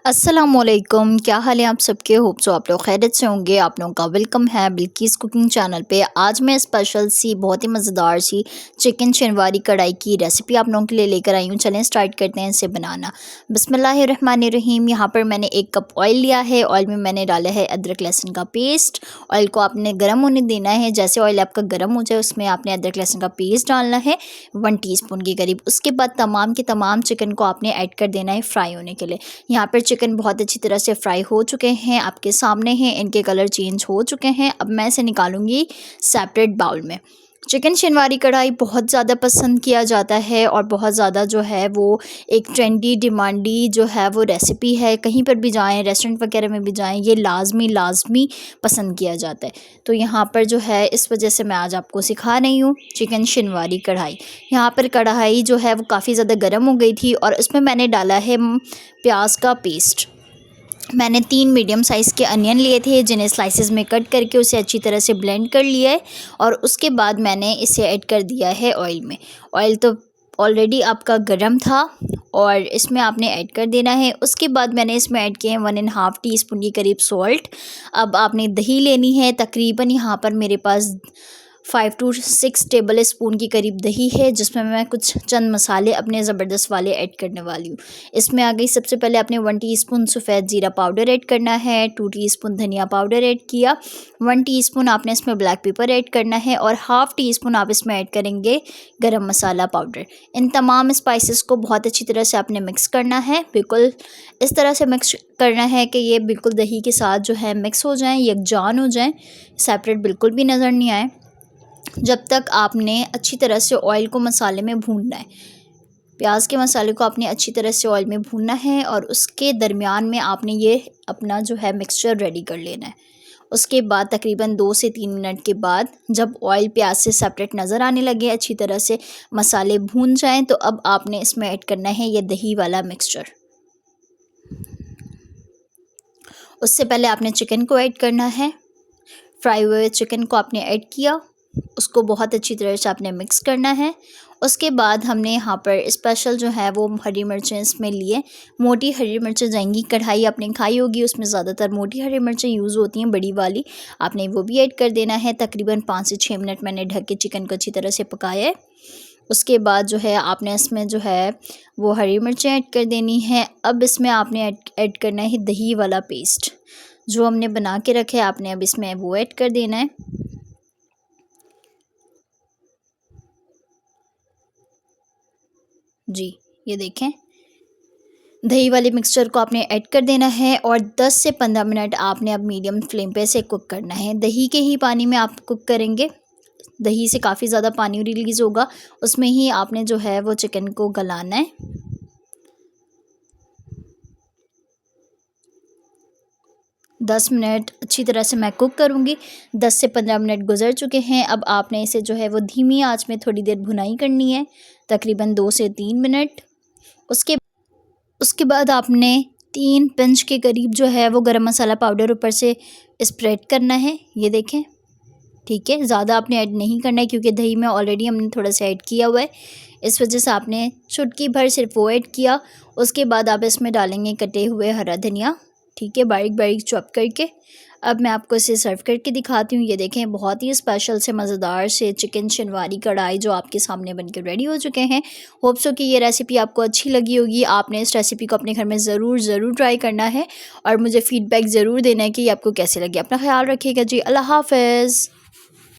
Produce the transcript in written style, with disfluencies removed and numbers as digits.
अस्सलामुअलैकुम, क्या हाल है आप सबके। होप सो आप लोग खैरियत से होंगे। आप लोगों का वेलकम है बिल्किस कुकिंग चैनल पे। आज मैं स्पेशल सी बहुत ही मज़ेदार सी चिकन शनवारी कढ़ाई की रेसिपी आप लोगों के लिए लेकर आई हूँ। चलें स्टार्ट करते हैं इसे बनाना। बिस्मिल्लाहिर्रहमानिर्रहीम। यहाँ पर मैंने 1 कप ऑयल लिया है। ऑयल में मैंने डाला है अदरक लहसुन का पेस्ट। ऑयल को आपने गर्म होने देना है। जैसे ऑयल आपका गर्म हो जाए उसमें आपने अदरक लहसुन का पेस्ट डालना है 1 टीस्पून के करीब। उसके बाद तमाम के तमाम चिकन को आपने ऐड कर देना है फ्राई होने के लिए। यहाँ पर चिकन बहुत अच्छी तरह से फ्राई हो चुके हैं, आपके सामने हैं, इनके कलर चेंज हो चुके हैं। अब मैं इसे निकालूंगी सेपरेट बाउल में। चिकन शनवारी कढ़ाई बहुत ज़्यादा पसंद किया जाता है और बहुत ज़्यादा जो है वो एक ट्रेंडी डिमांडी जो है वो रेसिपी है। कहीं पर भी जाएं, रेस्टोरेंट वगैरह में भी जाएं, ये लाजमी पसंद किया जाता है। तो यहाँ पर जो है इस वजह से मैं आज आपको सिखा रही हूँ चिकन शनवारी कढ़ाई। यहाँ पर कढ़ाई जो है वो काफ़ी ज़्यादा गर्म हो गई थी और उसमें मैंने डाला है प्याज का पेस्ट। मैंने 3 मीडियम साइज़ के अनियन लिए थे जिन्हें स्लाइसेस में कट करके उसे अच्छी तरह से ब्लेंड कर लिया है और उसके बाद मैंने इसे ऐड कर दिया है ऑयल में। ऑयल तो ऑलरेडी आपका गरम था और इसमें आपने ऐड कर देना है। उसके बाद मैंने इसमें ऐड किए हैं 1.5 टीस्पून के करीब सॉल्ट। अब आपने दही लेनी है, तकरीबन यहाँ पर मेरे पास 5 to 6 टेबल स्पून के करीब दही है, जिसमें मैं कुछ चंद मसाले अपने ज़बरदस्त वाले ऐड करने वाली हूँ। इसमें आ गई सबसे पहले आपने 1 टीस्पून सफ़ेद ज़ीरा पाउडर ऐड करना है, 2 टीस्पून धनिया पाउडर ऐड किया, 1 टीस्पून आपने इसमें ब्लैक पेपर ऐड करना है और हाफ़ टीस्पून आप इसमें ऐड करेंगे गरम मसाला पाउडर। इन तमाम स्पाइसेस को बहुत अच्छी तरह से आपने मिक्स करना है। बिल्कुल इस तरह से मिक्स करना है कि ये बिल्कुल दही के साथ जो है मिक्स हो जाएँ, यकजान हो जाएँ, सेपरेट बिल्कुल भी नज़र नहीं आए। जब तक आपने अच्छी तरह से ऑयल को मसाले में भूनना है। प्याज के मसाले को आपने अच्छी तरह से ऑयल में भूनना है और उसके दरमियान में आपने ये अपना जो है मिक्सचर रेडी कर लेना है। उसके बाद तकरीबन 2 से 3 मिनट के बाद जब ऑयल प्याज से सेपरेट नज़र आने लगे, अच्छी तरह से मसाले भून जाएं, तो अब आपने इसमें ऐड करना है ये दही वाला मिक्सचर। उससे पहले आपने चिकन को ऐड करना है। फ्राई हुए चिकन को आपने ऐड किया, उसको बहुत अच्छी तरह से आपने मिक्स करना है। उसके बाद हमने यहाँ पर स्पेशल जो है वो हरी मिर्चें इसमें लिए। मोटी हरी मिर्चें जाएंगी। कढ़ाई आपने खाई होगी, उसमें ज़्यादातर मोटी हरी मिर्चें यूज़ होती हैं, बड़ी वाली, आपने वो भी ऐड कर देना है। तकरीबन 5 से 6 मिनट मैंने ढक के चिकन को अच्छी तरह से पकाया है। उसके बाद जो है आपने इसमें जो है वो हरी मिर्चें ऐड कर देनी है। अब इसमें आपने ऐड करना है दही वाला पेस्ट जो हमने बना के रखा है, आपने अब इसमें वो ऐड कर देना है। जी, ये देखें, दही वाले मिक्सचर को आपने ऐड कर देना है और 10 से 15 मिनट आपने अब मीडियम फ्लेम पे इसे कुक करना है। दही के ही पानी में आप कुक करेंगे। दही से काफ़ी ज़्यादा पानी रिलीज़ होगा, उसमें ही आपने जो है वो चिकन को गलाना है। दस मिनट अच्छी तरह से मैं कुक करूँगी। 10 से 15 मिनट गुजर चुके हैं। अब आपने इसे जो है वो धीमी आंच में थोड़ी देर भुनाई करनी है, तकरीबन 2 से 3 मिनट। उसके बाद आपने 3 पिंच के करीब जो है वो गरम मसाला पाउडर ऊपर से स्प्रेड करना है। ये देखें, ठीक है, ज़्यादा आपने ऐड नहीं करना है क्योंकि दही में ऑलरेडी हमने थोड़ा सा ऐड किया हुआ है, इस वजह से आपने चुटकी भर सिर्फ वो ऐड किया। उसके बाद आप इसमें डालेंगे कटे हुए हरा धनिया, ठीक है, बारीक बारीक चॉप करके। अब मैं आपको इसे सर्व करके दिखाती हूँ। ये देखें, बहुत ही स्पेशल से मज़ेदार से चिकन शनवारी कढ़ाई जो आपके सामने बनके रेडी हो चुके हैं। होप सो कि ये रेसिपी आपको अच्छी लगी होगी। आपने इस रेसिपी को अपने घर में ज़रूर ट्राई करना है और मुझे फ़ीडबैक ज़रूर देना है कि ये आपको कैसे लगी। अपना ख्याल रखिएगा जी। अल्लाह हाफ़िज़।